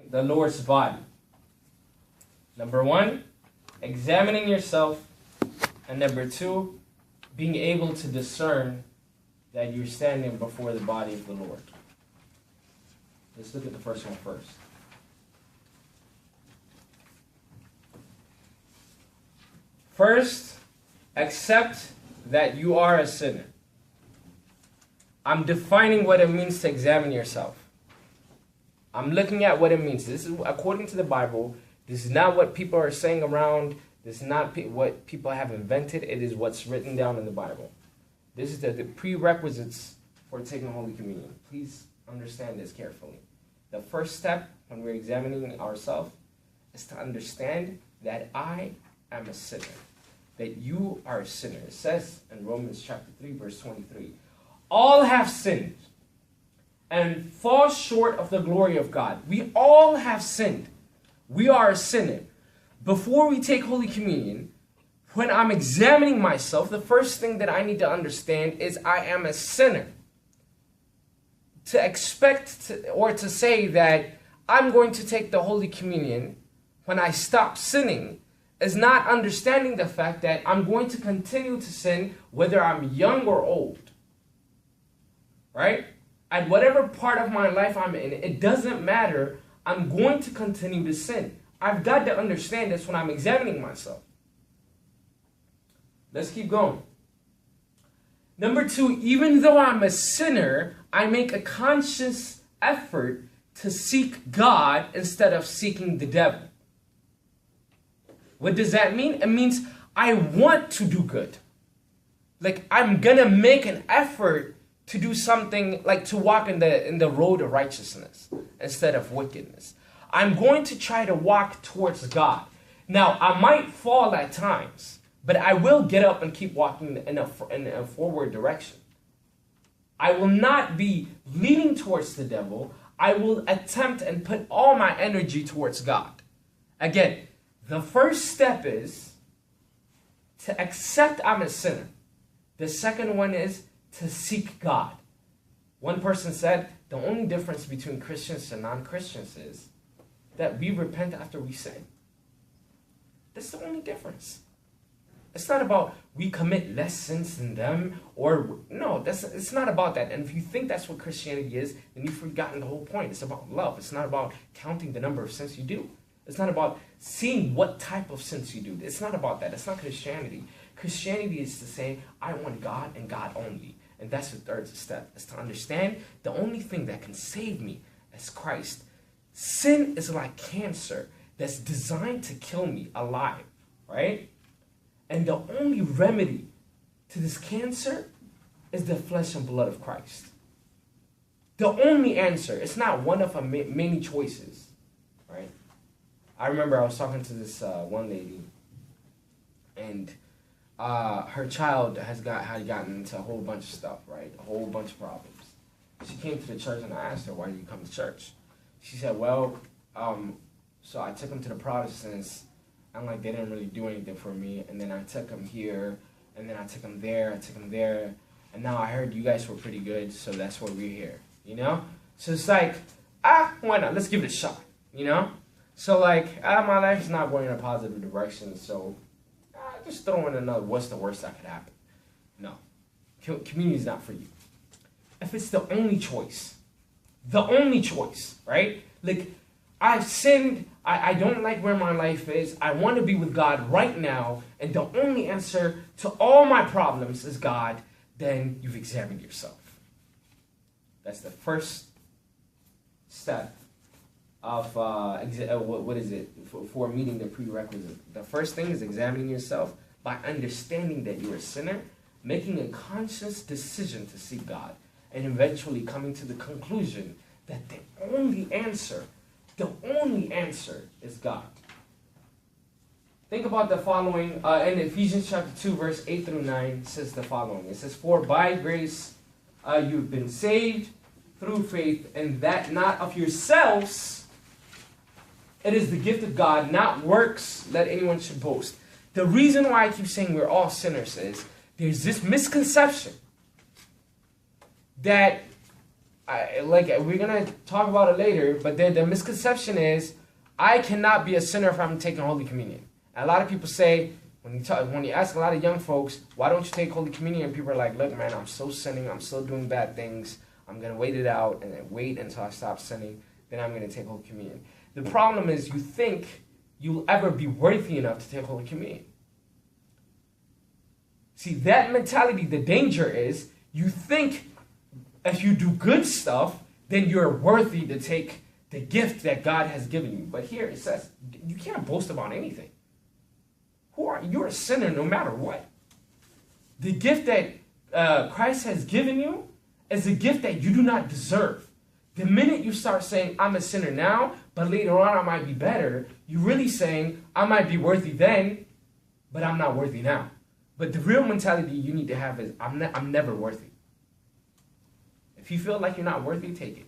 the Lord's body. Number one, examining yourself. And number two, being able to discern that you're standing before the body of the Lord. Let's look at the first one first. First, accept that you are a sinner. I'm defining what it means to examine yourself. I'm looking at what it means. This is according to the Bible. This is not what people are saying around. This is not what people have invented. It is what's written down in the Bible. This is the prerequisites for taking Holy Communion. Please understand this carefully. The first step when we're examining ourselves is to understand that I am a sinner. That you are a sinner. It says in Romans chapter 3, verse 23, all have sinned and fall short of the glory of God. We all have sinned. We are a sinner. Before we take Holy Communion, when I'm examining myself, the first thing that I need to understand is I am a sinner. To expect or to say that I'm going to take the Holy Communion when I stop sinning is not understanding the fact that I'm going to continue to sin whether I'm young or old. Right? At whatever part of my life I'm in, it doesn't matter. I'm going to continue to sin. I've got to understand this when I'm examining myself. Let's keep going. Number two, even though I'm a sinner, I make a conscious effort to seek God instead of seeking the devil. What does that mean? It means I want to do good. Like I'm going to make an effort to do something, like to walk in the road of righteousness instead of wickedness. I'm going to try to walk towards God. Now, I might fall at times, but I will get up and keep walking in a forward direction. I will not be leaning towards the devil. I will attempt and put all my energy towards God. Again, the first step is to accept I'm a sinner. The second one is to seek God. One person said, the only difference between Christians and non-Christians is that we repent after we sin. That's the only difference. It's not about we commit less sins than them, or no, it's not about that. And if you think that's what Christianity is, then you've forgotten the whole point. It's about love. It's not about counting the number of sins you do. It's not about seeing what type of sins you do. It's not about that. It's not Christianity. Christianity is to say, I want God and God only. And that's the third step, is to understand the only thing that can save me is Christ. Sin is like cancer that's designed to kill me alive, right? And the only remedy to this cancer is the flesh and blood of Christ. The only answer. It's not one of many choices, right? I remember I was talking to this one lady, and her child had gotten into a whole bunch of stuff, right? A whole bunch of problems. She came to the church, and I asked her, why do you come to church? She said, well, so I took him to the Protestants, and like they didn't really do anything for me, and then I took him here, and then I took him there, and now I heard you guys were pretty good, so that's why we're here, you know? So it's like, why not? Let's give it a shot, you know? So like, my life is not going in a positive direction, so just throw in another, what's the worst that could happen? No. Community is not for you. If it's the only choice, right? Like, I've sinned, I don't like where my life is, I want to be with God right now, and the only answer to all my problems is God, then you've examined yourself. That's the first step of, for meeting the prerequisite. The first thing is examining yourself by understanding that you're a sinner, making a conscious decision to seek God, and eventually coming to the conclusion that the only answer is God. Think about the following, in Ephesians chapter 2, verse 8 through 9, says the following. It says, for by grace you've been saved through faith, and that not of yourselves, it is the gift of God, not works, that anyone should boast. The reason why I keep saying we're all sinners is there's this misconception that we're gonna talk about it later, but the misconception is I cannot be a sinner if I'm taking Holy Communion. And a lot of people say when you ask a lot of young folks, why don't you take Holy Communion? And people are like, look, man, I'm still sinning, I'm still doing bad things. I'm gonna wait it out and then wait until I stop sinning. Then I'm gonna take Holy Communion. The problem is you think you'll ever be worthy enough to take Holy Communion. See, that mentality, the danger is you think if you do good stuff, then you're worthy to take the gift that God has given you. But here it says, you can't boast about anything. Who are you? You're a sinner no matter what. The gift that Christ has given you is a gift that you do not deserve. The minute you start saying, I'm a sinner now, but later on I might be better, you're really saying, I might be worthy then, but I'm not worthy now. But the real mentality you need to have is, I'm never worthy. If you feel like you're not worthy, take it.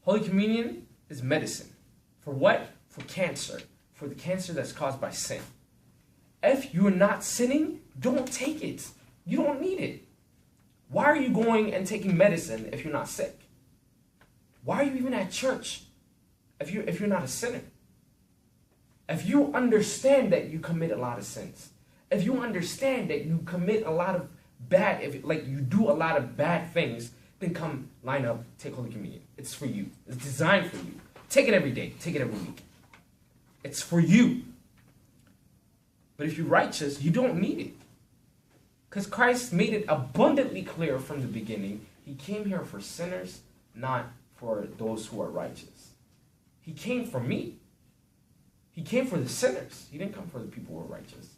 Holy Communion is medicine. For what? For cancer. For the cancer that's caused by sin. If you're not sinning, don't take it. You don't need it. Why are you going and taking medicine if you're not sick? Why are you even at church if you're not a sinner? If you understand that you commit a lot of sins, if you understand that you commit a lot of you do a lot of bad things, then come line up, take Holy Communion. It's for you. It's designed for you. Take it every day. Take it every week. It's for you. But if you're righteous, you don't need it. Because Christ made it abundantly clear from the beginning. He came here for sinners, not for those who are righteous. He came for me. He came for the sinners. He didn't come for the people who are righteous.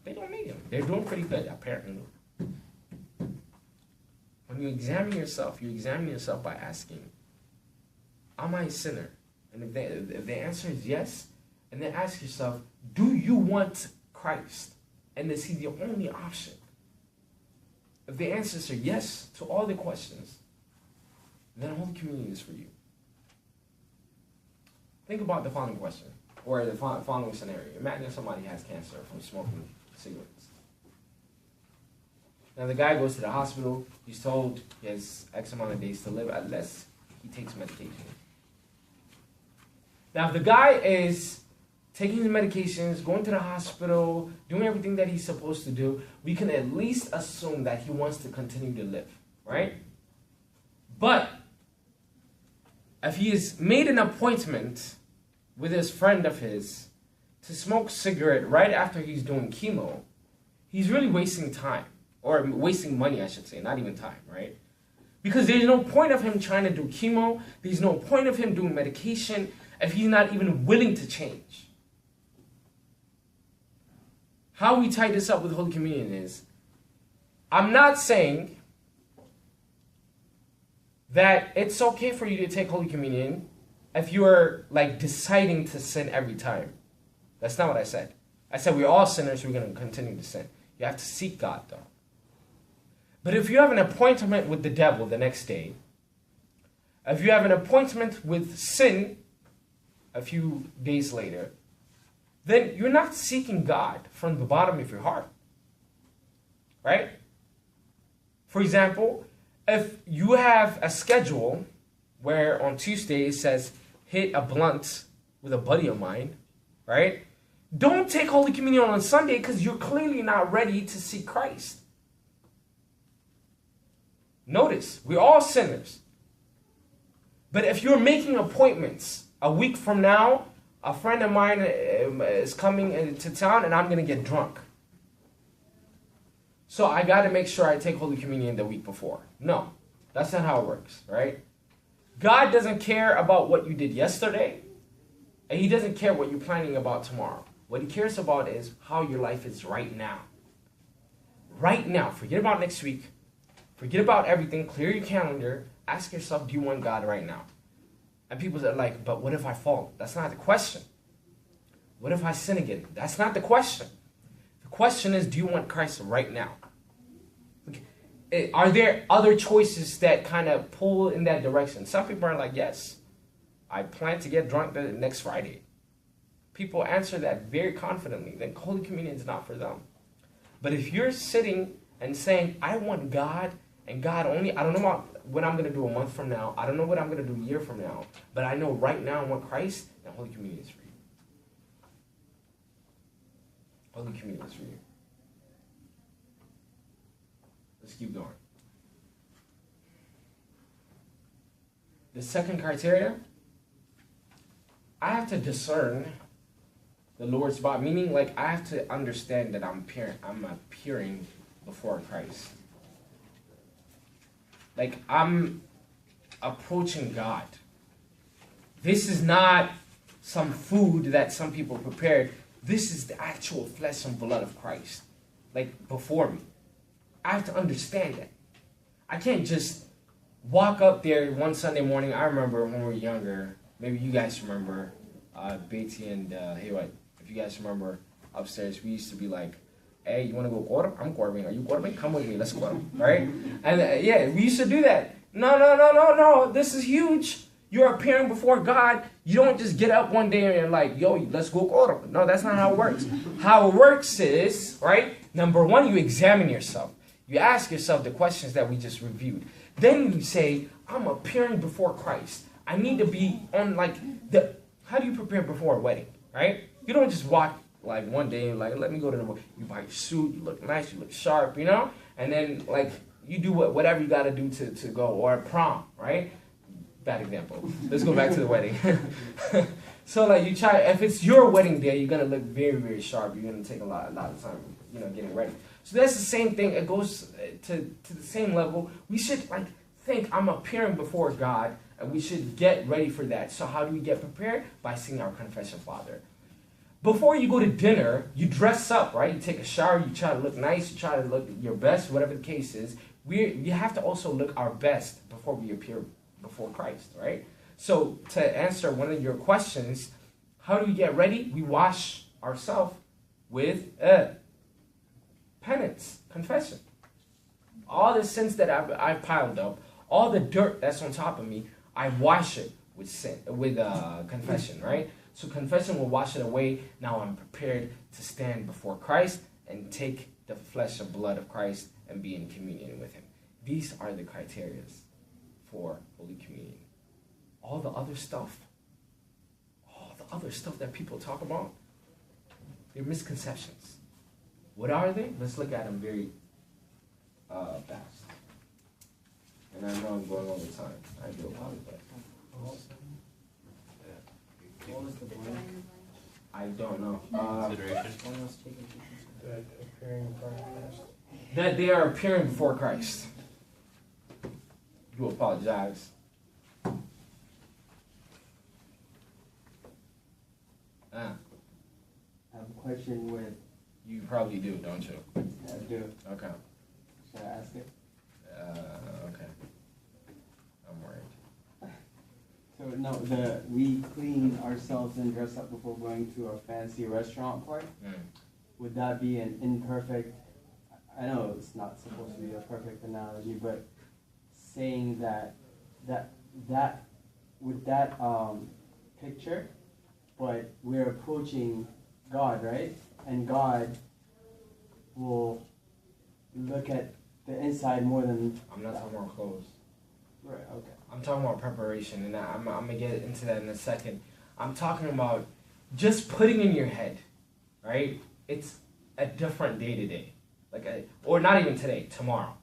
They don't need him. They're doing pretty good, apparently. When you examine yourself by asking, am I a sinner? And if the answer is yes, and then ask yourself, do you want Christ? And is he the only option? If the answers are yes to all the questions, then Holy Communion is for you. Think about the following question, or the following scenario. Imagine somebody has cancer from smoking cigarettes. Now the guy goes to the hospital. He's told he has X amount of days to live unless he takes medication. Now if the guy is taking his medications, going to the hospital, doing everything that he's supposed to do, we can at least assume that he wants to continue to live, right? But if he has made an appointment with his friend of his to smoke a cigarette right after he's doing chemo, he's really wasting time. Or wasting money, I should say, not even time, right? Because there's no point of him trying to do chemo. There's no point of him doing medication if he's not even willing to change. How we tie this up with Holy Communion is, I'm not saying that it's okay for you to take Holy Communion if you're like deciding to sin every time. That's not what I said. I said we're all sinners, we're going to continue to sin. You have to seek God though. But if you have an appointment with the devil the next day, if you have an appointment with sin a few days later, then you're not seeking God from the bottom of your heart. Right? For example, if you have a schedule where on Tuesday it says, hit a blunt with a buddy of mine, right? Don't take Holy Communion on Sunday because you're clearly not ready to seek Christ. Notice, we're all sinners. But if you're making appointments, a week from now, a friend of mine is coming into town and I'm going to get drunk. So I got to make sure I take Holy Communion the week before. No, that's not how it works, right? God doesn't care about what you did yesterday, and he doesn't care what you're planning about tomorrow. What he cares about is how your life is right now. Right now. Forget about next week. Forget about everything. Clear your calendar. Ask yourself, do you want God right now? And people are like, but what if I fall? That's not the question. What if I sin again? That's not the question. The question is, do you want Christ right now? Are there other choices that kind of pull in that direction? Some people are like, yes, I plan to get drunk the next Friday. People answer that very confidently. Then Holy Communion is not for them. But if you're sitting and saying, I want God and God only, I don't know about what I'm gonna do a month from now. I don't know what I'm gonna do a year from now. But I know right now I want Christ, and Holy Communion is for you. Holy Communion is for you. Let's keep going. The second criteria, I have to discern the Lord's body, meaning like I have to understand that I'm appearing before Christ. Like I'm approaching God. This is not some food that some people prepared. This is the actual flesh and blood of Christ, like before me. I have to understand that. I can't just walk up there one Sunday morning. I remember when we were younger, maybe you guys remember, Beatty and Hayward, if you guys remember upstairs, we used to be like, hey, you want to go quarter? I'm quartering. Are you quartering? Come with me. Let's quarter. Right? And yeah, we used to do that. No. This is huge. You're appearing before God. You don't just get up one day and like, yo, let's go quarter. No, that's not how it works. How it works is, right? Number one, you examine yourself. You ask yourself the questions that we just reviewed. Then you say, I'm appearing before Christ. I need to be on like how do you prepare before a wedding, right? You don't just walk like one day and like, let me go to the, you buy your suit, you look nice, you look sharp, you know? And then like you do whatever you got to do to go, or prom, right? Bad example. Let's go back to the wedding. So like you try, if it's your wedding day, you're going to look very, very sharp. You're going to take a lot of time, getting ready. So that's the same thing. It goes to the same level. We should like think I'm appearing before God, and we should get ready for that. So how do we get prepared? By singing our Confession Father. Before you go to dinner, you dress up, right? You take a shower, you try to look nice, you try to look your best, whatever the case is. We have to also look our best before we appear before Christ, right? So to answer one of your questions, how do we get ready? We wash ourselves with penance, confession. All the sins that I've piled up, all the dirt that's on top of me, I wash it with confession, right? So confession will wash it away. Now I'm prepared to stand before Christ and take the flesh and blood of Christ and be in communion with him. These are the criteria for Holy Communion. All the other stuff that people talk about, they're misconceptions. What are they? Let's look at them very fast. And I know I'm going over time. I do apologize. What was the blank? I don't know. Consideration? That they are appearing before Christ. You apologize. I have a question with... You probably do, don't you? I do. Okay. Should I ask it? Okay. I'm worried. So no, we clean ourselves and dress up before going to a fancy restaurant part. Would that be an imperfect? I know it's not supposed to be a perfect analogy, but saying that with that picture, but we're approaching God, right? And God will look at the inside more than... I'm not talking about clothes. Right, okay. I'm talking about preparation, and I'm going to get into that in a second. I'm talking about just putting in your head, right? It's a different day to day. Or not even today, tomorrow.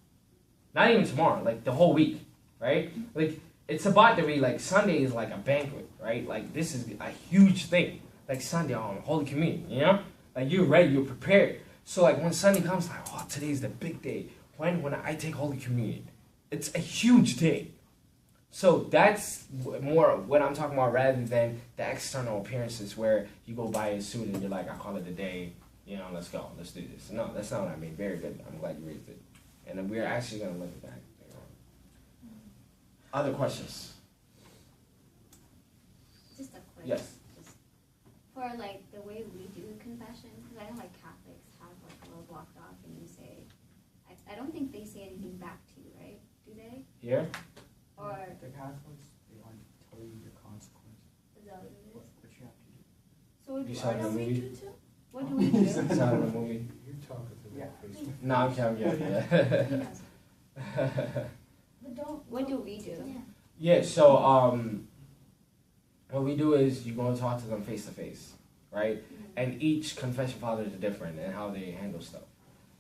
Not even tomorrow, like the whole week, right? Like, it's about to be like Sunday is like a banquet, right? Like, this is a huge thing. Like Sunday on Holy Communion, you know? Like, you're ready, you're prepared. So, like, when Sunday comes, like, oh, today's the big day. When I take Holy Communion. It's a huge day. So that's more what I'm talking about rather than the external appearances where you go buy a suit and you're like, I call it a day, let's go, let's do this. No, that's not what I mean. Very good. I'm glad you raised it. And then we're actually going to look at that. Other questions? Just a question. Yes. For like the way we do confession, because I know like Catholics have like a little blocked off and you say, I don't think they say anything back to you, right? Do they? Here? Or The Catholics, they want to tell you your consequences, is that what it is? what you have to do. So You saw the what do we movie? do too? What do we do? Sound of the movie? You're talking to Yeah. that face. No, I'm counting. Yeah. But don't What do we do? Yeah, so what we do is you go and talk to them face to face, right? And each confession father is different in how they handle stuff.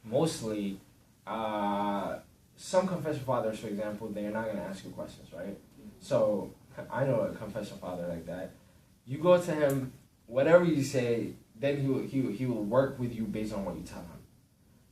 Mostly, some confession fathers, for example, they're not going to ask you questions, right? So I know a confession father like that. You go to him, whatever you say, then he will work with you based on what you tell him.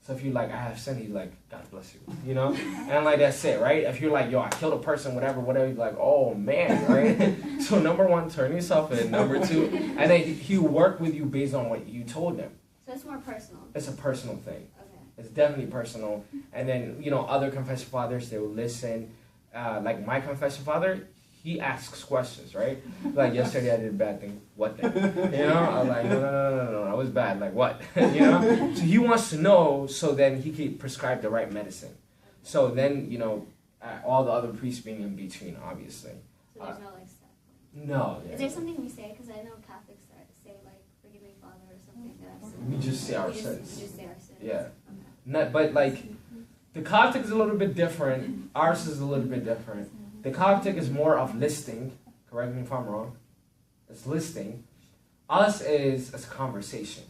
So if you're like, I have sinned, he's like, God bless you, you know? And like, that's it, right? If you're like, yo, I killed a person, whatever, he's like, oh man, right? So number one, turn yourself in. Number two, and then he'll work with you based on what you told him. So it's more personal. It's a personal thing. Okay. It's definitely personal. And then, you know, other confession fathers, they will listen. Like my confession father, he asks questions, right? Like, yesterday I did a bad thing. What then? You know? I'm like, no, I was bad. Like, what? You know? So he wants to know so then he can prescribe the right medicine. So then, you know, all the other priests being in between, obviously. So there's no, like, set point. No. Is there something we say? Because I know Catholics say, like, forgive me, Father, or something that I've sinned. We just say our sins. We just say our sins. Yeah. Okay. Not, but, like, the Coptic is a little bit different. Ours is a little bit different. The Coptic is more of listing. Correct me if I'm wrong. It's listing. Us is a conversation.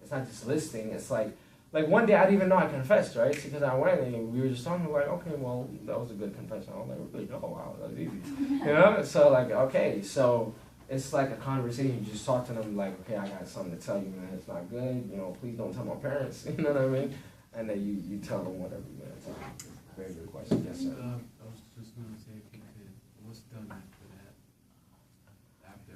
It's not just listing. It's like one day I didn't even know I confessed, right? Because I went and we were just talking like, okay, well, that was a good confession. I was like, really? Oh, wow, that was easy. You know? So like, okay, so it's like a conversation. You just talk to them like, okay, I got something to tell you, man. It's not good. You know, please don't tell my parents. You know what I mean? And then you tell them whatever you want to tell them. Very good question. Yes, sir. I was just going to say, if you could, what's done after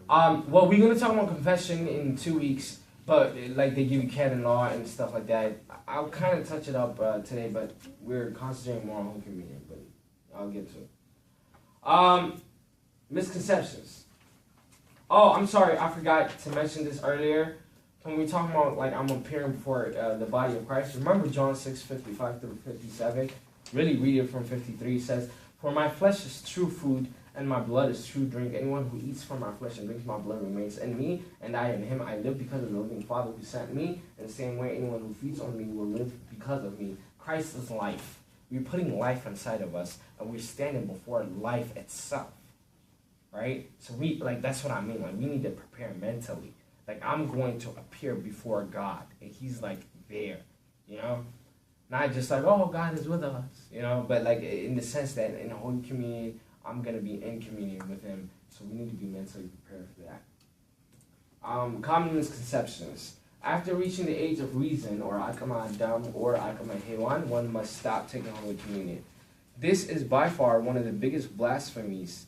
that? Well, we're going to talk about confession in 2 weeks, but like they give you canon law and stuff like that. I'll kind of touch it up today, but we're concentrating more on Holy Communion, but I'll get to it. Misconceptions. Oh, I'm sorry, I forgot to mention this earlier. When we talk about, like, I'm appearing before the body of Christ, remember John 6:55 through 57? Really read it from 53. It says, for my flesh is true food, and my blood is true drink. Anyone who eats from my flesh and drinks my blood remains in me, and I in him. I live because of the living Father who sent me. In the same way, anyone who feeds on me will live because of me. Christ is life. We're putting life inside of us, and we're standing before life itself. Right? So that's what I mean. Like, we need to prepare mentally. Like, I'm going to appear before God, and he's like there, you know? Not just like, oh, God is with us, you know? But like in the sense that in Holy Communion, I'm going to be in communion with him. So we need to be mentally prepared for that. Common misconceptions. After reaching the age of reason, or Akama Adam, or Akama Hewan, one must stop taking Holy Communion. This is by far one of the biggest blasphemies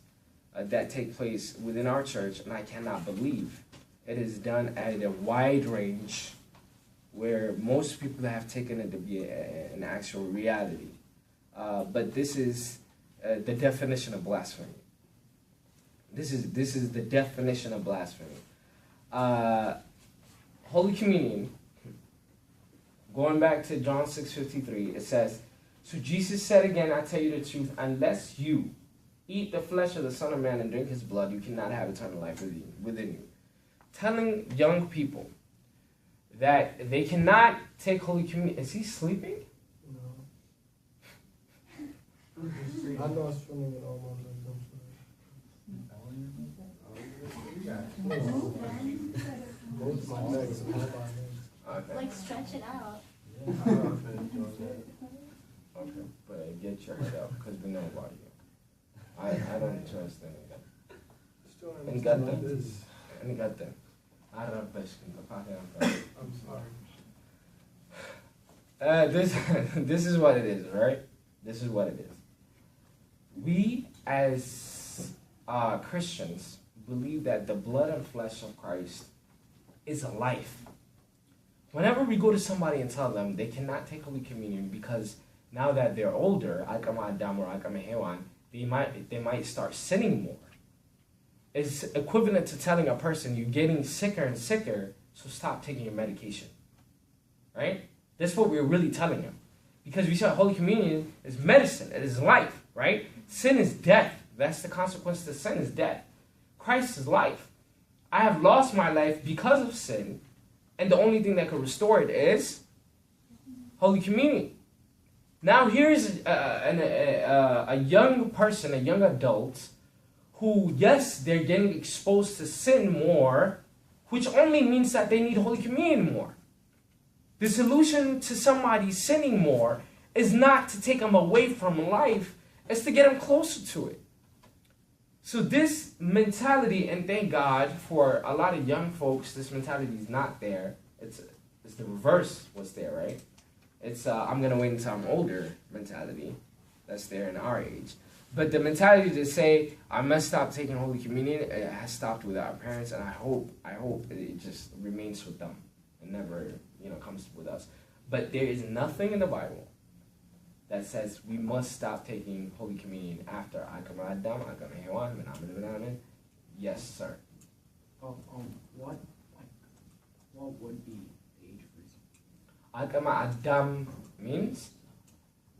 that take place within our church, and I cannot believe it is done at a wide range where most people have taken it to be an actual reality. But this is the definition of blasphemy. This is the definition of blasphemy. Holy Communion, going back to John 6:53, it says, so Jesus said again, I tell you the truth, unless you eat the flesh of the Son of Man and drink his blood, you cannot have eternal life within you. Telling young people that they cannot take Holy Communion. Is he sleeping? No. I know it's swimming with all my legs. Both my legs and all my legs. Okay. Like, stretch it out. Okay, but get your head up because we know about you. I don't trust anything. I'm sorry. This is what it is, right? This is what it is. We as Christians believe that the blood and flesh of Christ is a life. Whenever we go to somebody and tell them they cannot take Holy Communion because now that they're older, they might start sinning more. It's equivalent to telling a person you're getting sicker and sicker, so stop taking your medication. Right? That's what we're really telling them. Because we said Holy Communion is medicine, it is life, right? Sin is death. That's the consequence of sin is death. Christ is life. I have lost my life because of sin, and the only thing that can restore it is Holy Communion. Now here's a young person, a young adult, who, yes, they're getting exposed to sin more, which only means that they need Holy Communion more. The solution to somebody sinning more is not to take them away from life, it's to get them closer to it. So this mentality, and thank God for a lot of young folks, this mentality is not there. It's the reverse what's there, right? It's I'm going to wait until I'm older mentality that's there in our age. But the mentality to say, I must stop taking Holy Communion, it has stopped with our parents, and I hope it just remains with them. It never, comes with us. But there is nothing in the Bible that says we must stop taking Holy Communion after Agam Adam, Agam Hewan, Menam. Yes, sir. What would be the age of reason? Agam Adam means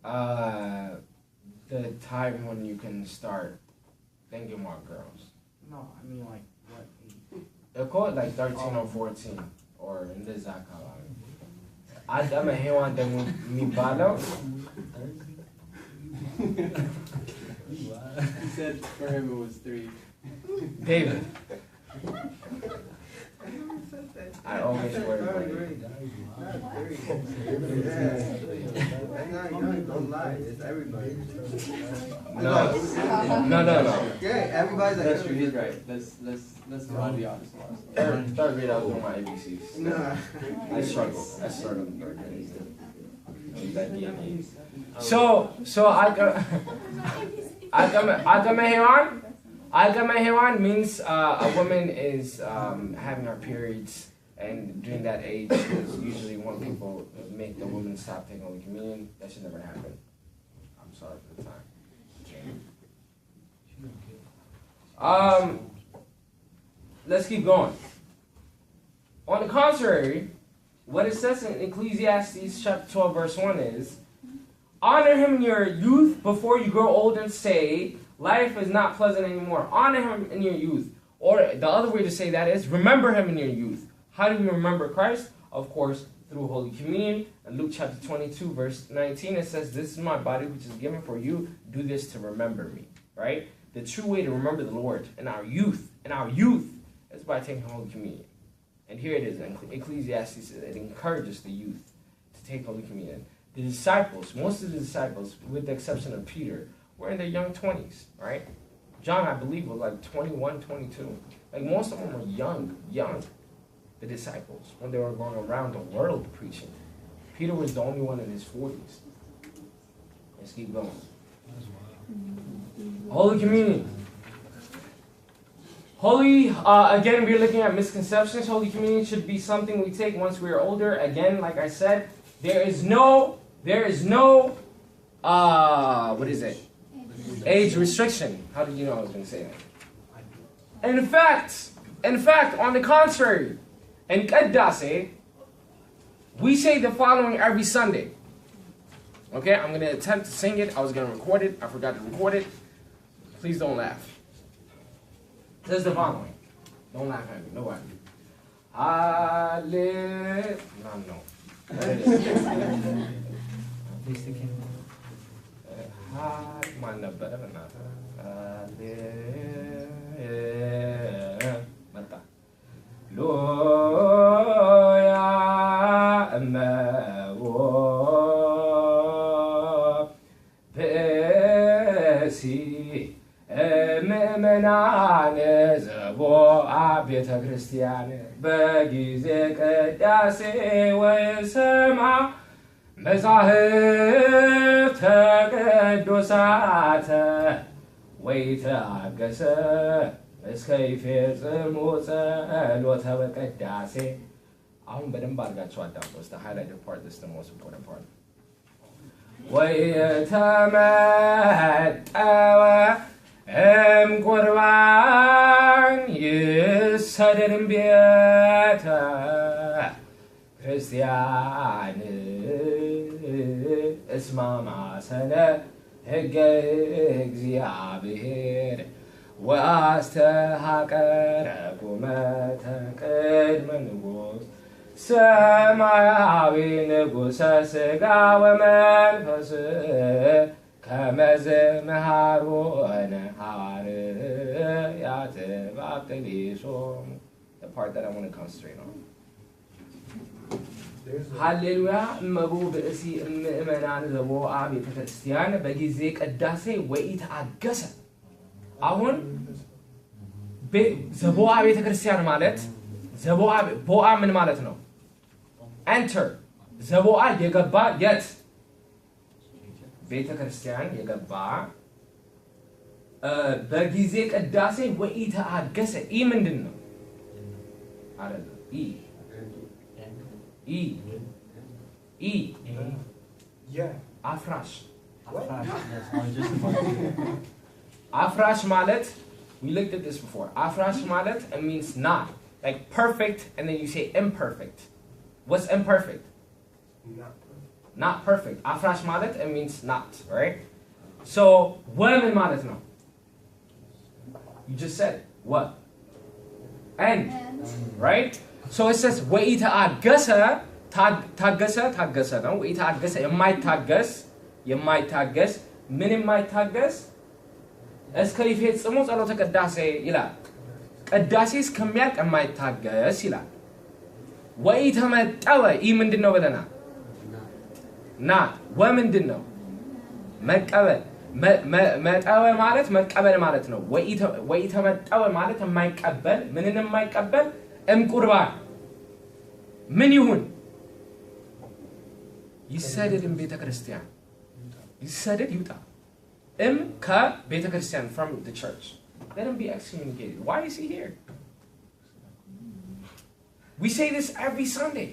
the time when you can start thinking about girls. No, I mean like what age? They'll call it like 13 or 14, or in the Zakala. Adam Hewan de Mibalo. He said for him it was 3. David. I always worry about it. That's not young, don't lie, it's everybody. No. Yeah, everybody's like, That's true, he's right. Let's all be honest. Third grade, I was doing my ABCs. nah. I struggled in third grade. That DNA. So Agam Hewan means a woman is having her periods, and during that age, is usually when people make the woman stop taking Holy Communion. That should never happen. I'm sorry for the time. Let's keep going. On the contrary, what it says in Ecclesiastes chapter 12, verse 1 is, honor him in your youth before you grow old and say, life is not pleasant anymore. Honor him in your youth. Or the other way to say that is, remember him in your youth. How do we remember Christ? Of course, through Holy Communion. In Luke chapter 22, verse 19, it says, this is my body which is given for you. Do this to remember me. Right? The true way to remember the Lord in our youth, is by taking Holy Communion. And here it is in Ecclesiastes, it encourages the youth to take Holy Communion. The disciples, most of the disciples, with the exception of Peter, were in their young 20s, right? John, I believe, was like 21, 22. Like most of them were young, the disciples, when they were going around the world preaching. Peter was the only one in his 40s. Let's keep going. Holy Communion. Again, we're looking at misconceptions. Holy Communion should be something we take once we are older. Again, like I said, there is no, age restriction. How did you know I was going to say that? In fact, on the contrary, in Qaddase, we say the following every Sunday. Okay, I'm going to attempt to sing it. I was going to record it. I forgot to record it. Please don't laugh. It says the following. Don't laugh at me. Nobody. No. ምእመናን ዘቦአ ቤተ ክርስቲያን በጊዜ ቅዳሴ ወይሰማ መጻሕፍተ ቅዱሳተ ወይተአገሰ እስከ ይፌጽሙ ጸሎተ በቅዳሴ። አሁን በደንብ አድርጋችሁ አዳምጡ። It's the highlighted part. This is the most important part. ወይተመጠወ ቁርባን ይሰደድም ቤተ ክርስቲያን እስመ ማሰነ ሕገ እግዚአብሔር ወአስተሐቀረ ቁመተ ቅድመ ንጉሥ ሰማያዊ ንጉሠ ሥጋ ወመንፈስ ከመዝ መሃሮነ ሐዋርያት ባቅሊሶሙ. The part that I want to concentrate on. ሃሌሉያ እመቦ ብእሲ እምእመናን ዘቦአ ቤተ ክርስቲያን በጊዜ ቅዳሴ ወኢተአገሰ. አሁን ዘቦአ ቤተ ክርስቲያን ማለት ቦአ ምን ማለት ነው? ኤንተር. ዘቦአ የገባ የት? ቤተ ክርስቲያን የገባ በጊዜ ቅዳሴ ወኢተአገሰ. ኢ ምንድን ነው? አይደለም ኢ አፍራሽ. አፍራሽ ማለት we looked at this before. Afrash malet, it means not. Like perfect, and then you say imperfect. What's imperfect? Not perfect. Afrash malet, it means not, right? So, women malet no. You just said it. What? And, right? So it says, wa'ita agasa, taggasa, no? Wa'ita agasa, you might taggas, min might taggas. እስከ ሊፈጽሙ ጸሎተ ቅዳሴ ይላል። ቅዳሴ እስከሚያልቅ የማይታገስ ይላል። ወኢተመጠወ ኢ ምንድን ነው ብለናል? ናት። ወምንድን ነው? መቀበል። መጠወ ማለት መቀበል ማለት ነው። ወኢተመጠወ ማለት የማይቀበል ምንን የማይቀበል? እምቁርባን ምን ይሁን? ይሰደድም ቤተ ክርስቲያን ይሰደድ ይውጣ. Ka Beta Christian from the church. Let him be excommunicated. Why is he here? We say this every Sunday.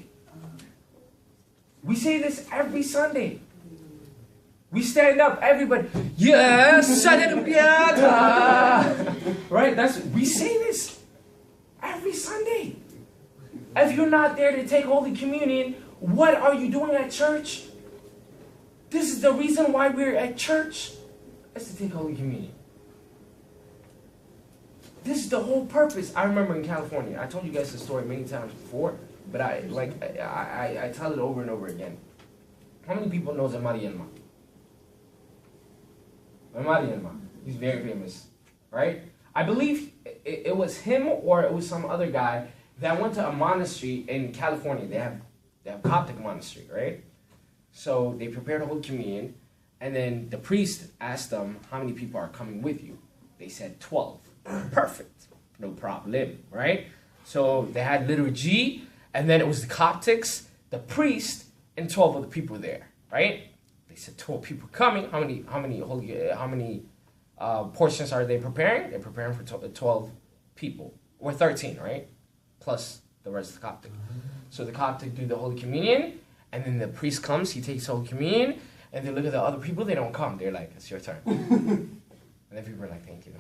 We say this every Sunday. We stand up, everybody. Yes, right? We say this every Sunday. If you're not there to take Holy Communion, what are you doing at church? This is the reason why we're at church. Is to take Holy Communion. This is the whole purpose. I remember in California, I told you guys the story many times before, but I tell it over and over again. How many people knows Amari Yenma? Amari Yenma. He's very famous, right? I believe it was him or it was some other guy that went to a monastery in California. They have Coptic monastery, right? So they prepared Holy Communion. And then the priest asked them, how many people are coming with you? They said 12. Perfect. No problem, right? So they had liturgy, and then it was the Coptics, the priest, and 12 other people there, right? They said 12 people coming. How many portions are they preparing? They're preparing for 12 people. Or 13, right? Plus the rest of the Coptic. So the Coptic do the Holy Communion, and then the priest comes, he takes Holy Communion, and they look at the other people, they don't come. They're like, it's your turn. And then people are like, thank you.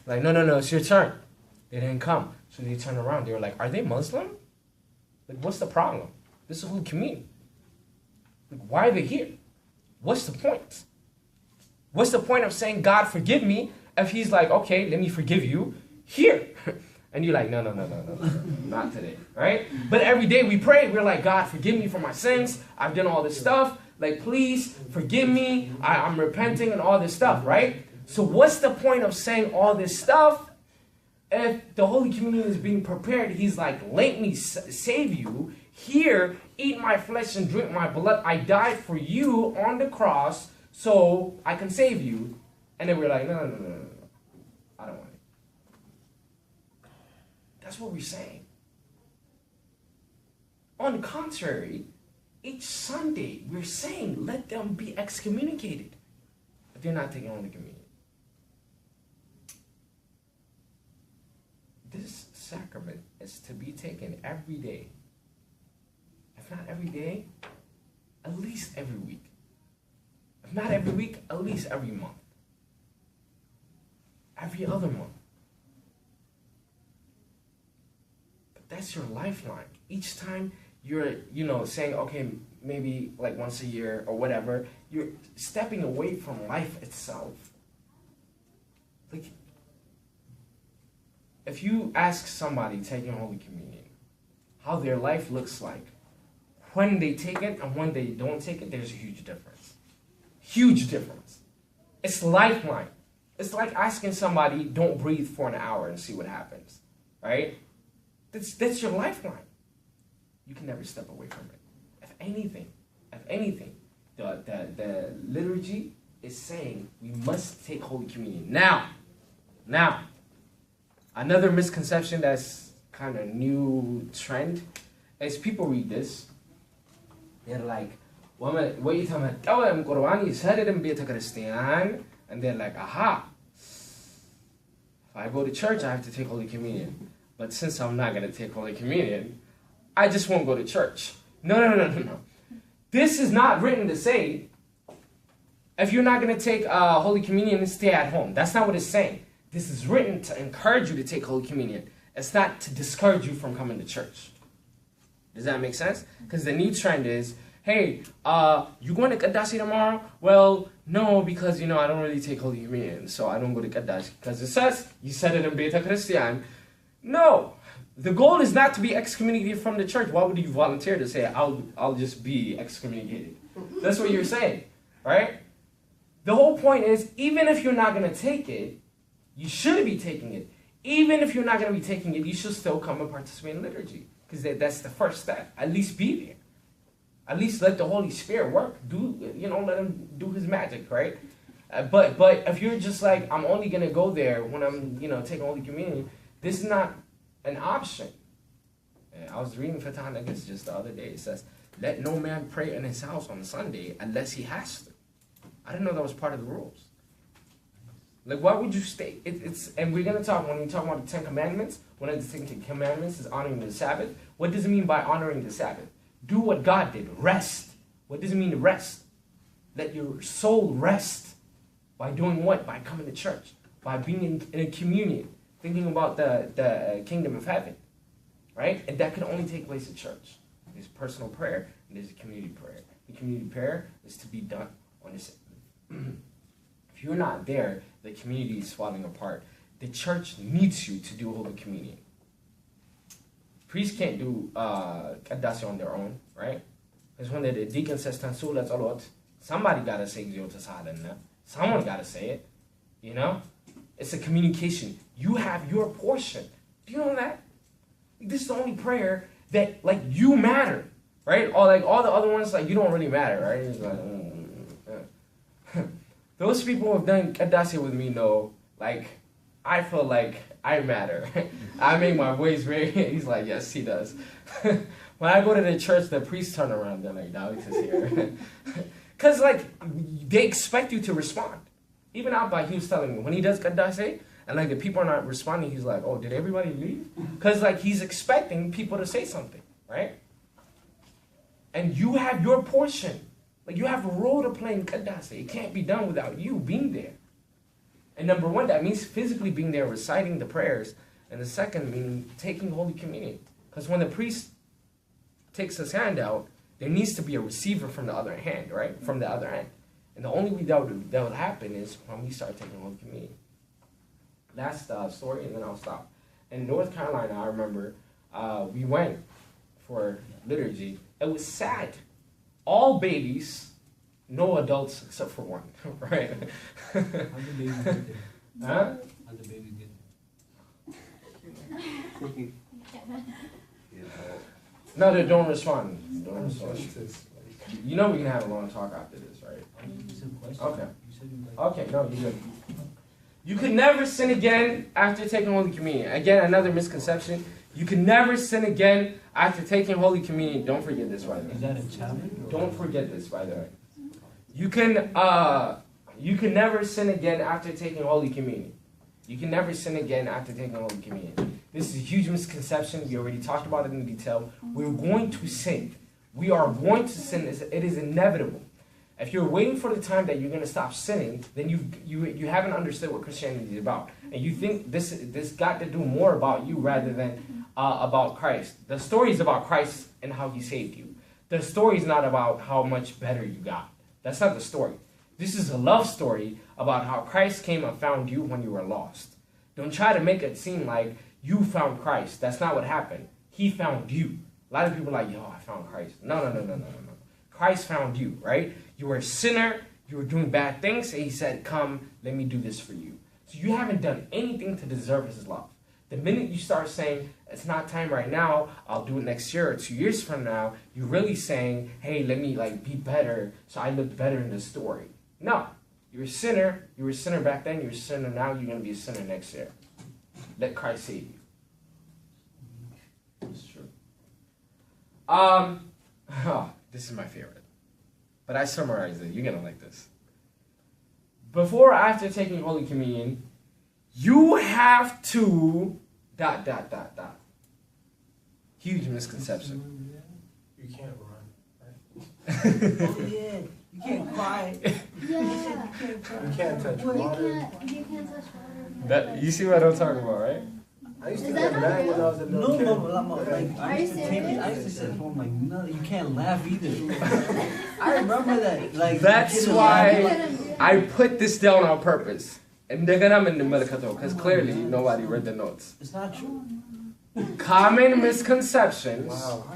Like, no, it's your turn. They didn't come. So they turn around. They were like, are they Muslim? Like, what's the problem? This is Holy Communion. Like, why are they here? What's the point? What's the point of saying, God, forgive me, if he's like, okay, let me forgive you here? And you're like, no, not today, right? But every day we pray, we're like, God, forgive me for my sins. I've done all this stuff. Like, please forgive me. I'm repenting and all this stuff, right? So what's the point of saying all this stuff if the Holy Communion is being prepared? He's like, let me save you. Here, eat my flesh and drink my blood. I died for you on the cross so I can save you. And then we're like, no. I don't want it. That's what we're saying. On the contrary, each Sunday we're saying, let them be excommunicated if they're not taking Holy Communion. This sacrament is to be taken every day. If not every day, at least every week. If not every week, at least every month. Every other month. That's your lifeline. Each time you're, saying, okay, maybe like once a year or whatever, you're stepping away from life itself. Like, if you ask somebody taking Holy Communion how their life looks like, when they take it and when they don't take it, there's a huge difference. Huge difference. It's lifeline. It's like asking somebody, don't breathe for an hour and see what happens, right? That's your lifeline. You can never step away from it. If anything, the liturgy is saying we must take Holy Communion. Now, another misconception that's kind of new trend is people read this. They're like, and they're like, aha, if I go to church, I have to take Holy Communion. But since I'm not going to take Holy Communion, I just won't go to church. No. This is not written to say, if you're not going to take Holy Communion, stay at home. That's not what it's saying. This is written to encourage you to take Holy Communion. It's not to discourage you from coming to church. Does that make sense? Because the new trend is, hey, you going to Qadasi tomorrow? Well, no, because, I don't really take Holy Communion, so I don't go to Qadasi. Because it says, you said it in Beta Christian. No, the goal is not to be excommunicated from the church. Why would you volunteer to say, I'll just be excommunicated? That's what you're saying, right? The whole point is, even if you're not going to take it, you should be taking it. Even if you're not going to be taking it, you should still come and participate in liturgy. Because that's the first step. At least be there. At least let the Holy Spirit work. Let him do his magic, right? But if you're just like, I'm only going to go there when I'm, taking Holy Communion, this is not an option. I was reading Fatah Nagas just the other day. It says, let no man pray in his house on Sunday unless he has to. I didn't know that was part of the rules. Like, why would you stay? And we're going to talk, when we talk about the Ten Commandments, one of the Ten Commandments is honoring the Sabbath. What does it mean by honoring the Sabbath? Do what God did. Rest. What does it mean to rest? Let your soul rest. By doing what? By coming to church. By being in a communion. Thinking about the kingdom of heaven. Right? And that can only take place at church. There's personal prayer and there's a community prayer. The community prayer is to be done on this. If you're not there, the community is falling apart. The church needs you to do Holy Communion. Priests can't do Qadasi on their own, right? Because when the deacon says Tansulat Alot, somebody got to say Gziyot Sahadanna. Someone got to say it. It's a communication. You have your portion. Do you know that? This is the only prayer that, you matter, right? Or, all the other ones, you don't really matter, right? It's like, Those people who have done Qadasi with me know, I feel like I matter. I make my voice very, he's like, yes, he does. When I go to the church, the priests turn around, they're like, Dawit is here. Because, they expect you to respond. Even Abba, he was telling me, when he does Qadasi, and, the people are not responding, he's like, oh, did everybody leave? Because, he's expecting people to say something, right? And you have your portion. You have a role to play in Qadasi. It can't be done without you being there. And number one, that means physically being there, reciting the prayers. And the second, meaning taking Holy Communion. Because when the priest takes his hand out, there needs to be a receiver from the other hand, right? From the other hand. And the only way that would happen is when we start taking Holy Communion. Last story, and then I'll stop. In North Carolina, I remember we went for liturgy. It was sad. All babies, no adults except for one, right? How the baby get there? Huh? How the baby get No, they don't respond. Don't respond. We can have a long talk after this, right? Okay. Okay, no, you're good. You can never sin again after taking Holy Communion. Again, another misconception. You can never sin again after taking Holy Communion. Don't forget this, by the way. Is that a challenge? Don't forget this, by the way. You can never sin again after taking Holy Communion. You can never sin again after taking Holy Communion. This is a huge misconception. We already talked about it in detail. We're going to sin. We are going to sin. It is inevitable. If you're waiting for the time that you're going to stop sinning, then you haven't understood what Christianity is about. And you think this got to do more about you rather than about Christ. The story is about Christ and how he saved you. The story is not about how much better you got. That's not the story. This is a love story about how Christ came and found you when you were lost. Don't try to make it seem like you found Christ. That's not what happened. He found you. A lot of people are like, yo, I found Christ. No. Christ found you, right? You were a sinner. You were doing bad things. And he said, come, let me do this for you. So you haven't done anything to deserve his love. The minute you start saying, it's not time right now, I'll do it next year or 2 years from now, you're really saying, hey, let me like be better so I look better in the story. No. You're a sinner. You were a sinner back then. You're a sinner now. You're going to be a sinner next year. Let Christ save you. It's true. This is my favorite. But I summarized it. You're going to like this. Before or after taking Holy Communion, you have to ... Huge misconception. You can't run, right? Oh yeah, you can't cry. Yeah. You can't touch You water. can't touch water. That, you see what I'm talking about, right? I used to Is get that mad not when I was a No, little kid. like Are I you used to take it. I serious? used to sit home like, no, you can't laugh either. I remember that. Like That's kids why laugh. I put this down on purpose. And they're gonna in the Melakato, because clearly nobody read the notes. It's not true. Common misconceptions. Wow.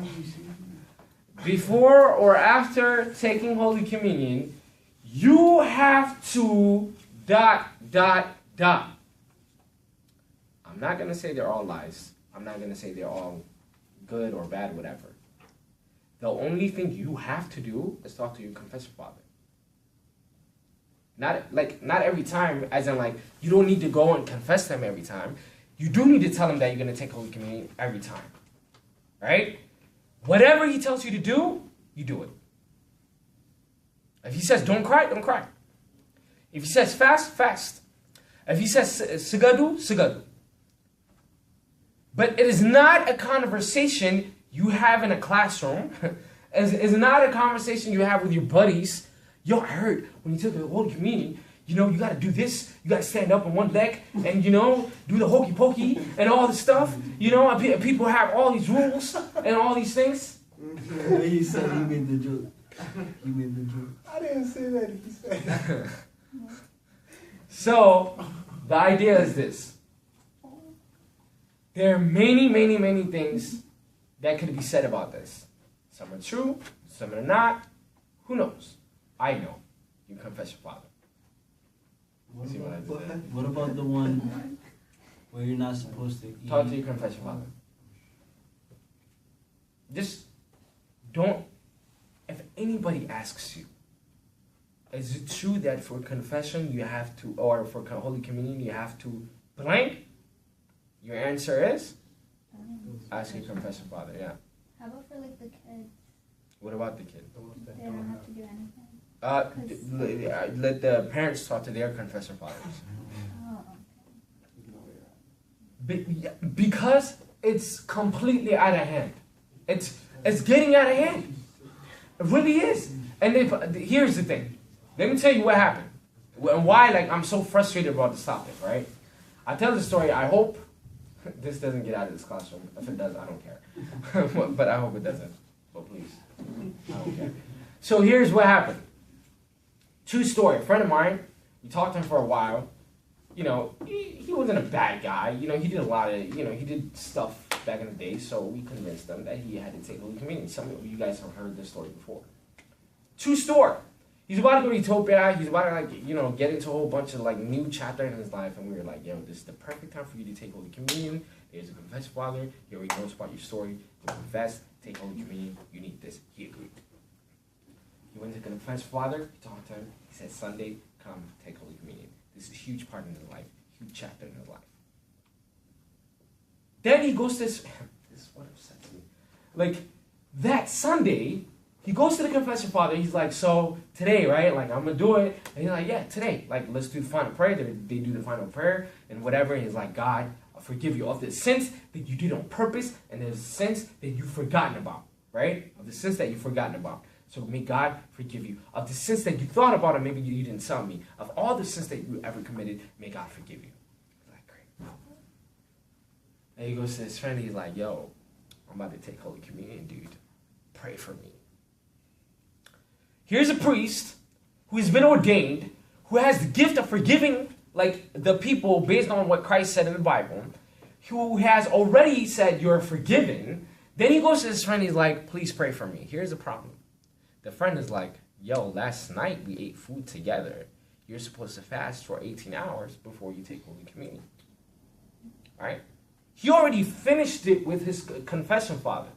Before or after taking Holy Communion, you have to ... I'm not gonna say they're all lies. I'm not gonna say they're all good or bad, whatever. The only thing you have to do is talk to your confessor father. Not every time, as in like, you don't need to go and confess them every time. You do need to tell him that you're going to take Holy Communion every time. Right? Whatever he tells you to do, you do it. If he says don't cry, don't cry. If he says fast, fast. If he says sigadu, sigadu. But it is not a conversation you have in a classroom. It's not a conversation you have with your buddies. Yo, I heard when you took the Holy Communion, you know, you got to do this. You got to stand up on one leg and, you know, do the hokey pokey and all this stuff. You know, and people have all these rules and all these things. He said he made the joke. He made the joke. I didn't say that. He said. So, the idea is this. There are many things that could be said about this. Some are true, some are not. Who knows? I know. You confess your father. See what I did there? What about the one where you're not supposed to eat? Talk to your confess your father. Just don't. If anybody asks you, is it true that for confession you have to, or for Holy Communion you have to blank? Your answer is ask your confessor father. Yeah. How about for like the kids? What about the kid? They don't have to do anything. Let the parents talk to their confessor fathers. Oh. Because it's completely out of hand. It's getting out of hand. It really is. And here's the thing. Let me tell you what happened. And why I'm so frustrated about this topic, right? I tell the story. I hope this doesn't get out of this classroom. If it does, I don't care. But I hope it doesn't. But please. I don't care. So here's what happened. True story. A friend of mine, we talked to him for a while. You know, he wasn't a bad guy. You know, he did a lot of, he did stuff back in the day, so we convinced him that he had to take Holy Communion. Some of you guys have heard this story before. True story. He's about to go to Ethiopia. He's about to, get into a whole bunch of, new chapter in his life. And we were like, yo, this is the perfect time for you to take Holy Communion. There's a confessor father. He already knows about your story. You confess, take Holy Communion. You need this. He agreed. He went to the confessor father. He talked to him. He said, Sunday, come take Holy Communion. This is a huge part in his life. Huge chapter in his life. Then he goes to this is what upsets me. That Sunday, he goes to the confessor father. He's like, so today, right? I'm going to do it. And he's like, yeah, today. Let's do the final prayer. They do the final prayer and whatever. And he's like, God, I forgive you of the sins that you did on purpose and the sins that you've forgotten about, right? Of the sins that you've forgotten about. So may God forgive you. Of the sins that you thought about and maybe you didn't tell me. Of all the sins that you ever committed, may God forgive you. He's like, great. And he goes to his friend. He's like, yo, I'm about to take Holy Communion, dude. Pray for me. Here's a priest who has been ordained, who has the gift of forgiving the people based on what Christ said in the Bible, who has already said you're forgiven. Then he goes to his friend. He's like, please pray for me. Here's the problem. The friend is like, yo, last night we ate food together. You're supposed to fast for 18 hours before you take Holy Communion. All right? He already finished it with his confession father.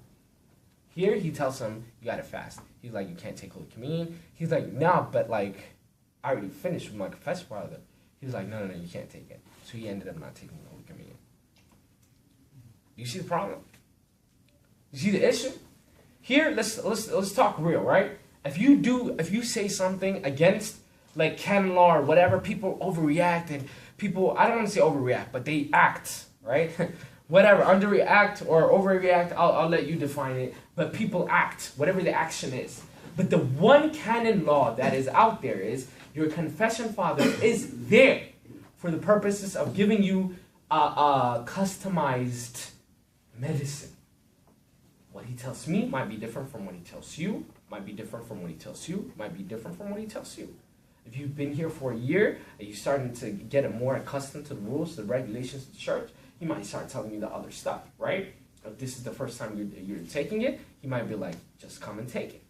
Here he tells him, you got to fast. He's like, you can't take Holy Communion. He's like, no, but like, I already finished with my confession father. He's like, no, you can't take it. So he ended up not taking Holy Communion. You see the problem? You see the issue? Here, let's talk real, right? If you say something against like canon law or whatever, people overreact and people, I don't want to say overreact, but they act, right? Whatever, underreact or overreact, I'll let you define it. But people act, whatever the action is. But the one canon law that is out there is your confession father is there for the purposes of giving you a customized medicine. What he tells me might be different from what he tells you, might be different from what he tells you, might be different from what he tells you. If you've been here for a year and you're starting to get more accustomed to the rules, the regulations of the church, he might start telling you the other stuff, right? If this is the first time you're taking it, he might be like, just come and take it,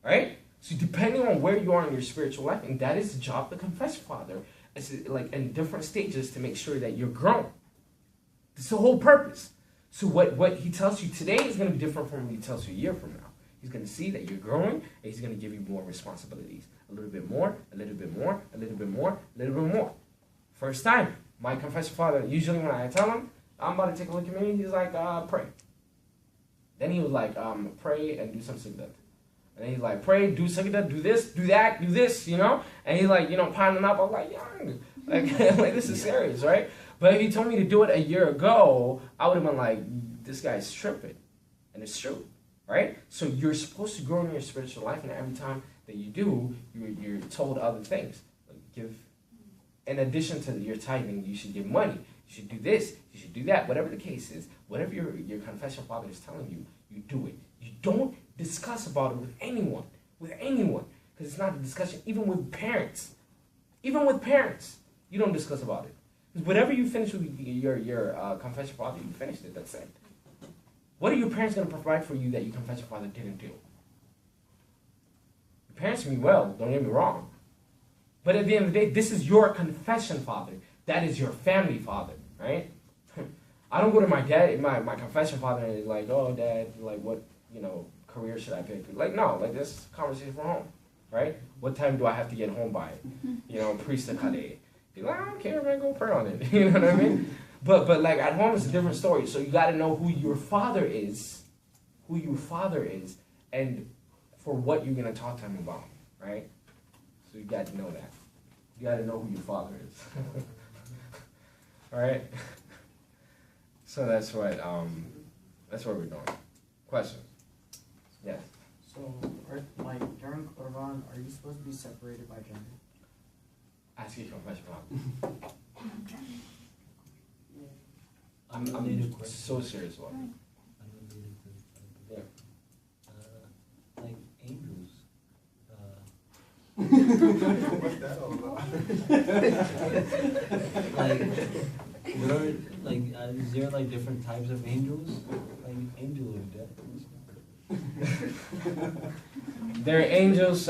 right? So depending on where you are in your spiritual life, and that is the job of the confession father, it's like in different stages to make sure that you're grown. That's the whole purpose. So what he tells you today is going to be different from what he tells you a year from now. He's going to see that you're growing, and he's going to give you more responsibilities. A little bit more, a little bit more, a little bit more, a little bit more. First time, my confession father, usually when I tell him, I'm about to take Holy Communion, he's like, pray. Then he was like, pray and do some sigdat. And then he's like, pray, do sigdat, do this, do that, do this, you know? And he's like, piling up. I was like, young. Like this is serious, right? But if he told me to do it a year ago, I would have been like, this guy's tripping. And it's true, right? So you're supposed to grow in your spiritual life, and every time that you do, you're told other things. Like give, in addition to your tithing, you should give money. You should do this. You should do that. Whatever the case is, whatever your confession father is telling you, you do it. You don't discuss about it with anyone, because it's not a discussion. Even with parents, you don't discuss about it. Because whatever you finish with your confession father, you finished it. That's it. What are your parents going to provide for you that your confession father didn't do? Your parents mean well, don't get me wrong. But at the end of the day, this is your confession father. That is your family father, right? I don't go to my dad, my confession father, and is like, oh, dad, like, what, career should I pick? Like, no, like, this conversation from home, right? What time do I have to get home by? Priest Kade. Be like, I don't care, man, go pray on it. You know what I mean? But like, at home, it's a different story. So you got to know who your father is, and for what you're going to talk to him about, right? So you got to know that. You got to know who your father is. All right? So that's what we're doing. Questions? Yes. So, during Qurban, are you supposed to be separated by gender? Ask your confession father. I'm so serious about it. Yeah. Like angels. What's that all about? Is there like different types of angels? Like angel of death. There are angels.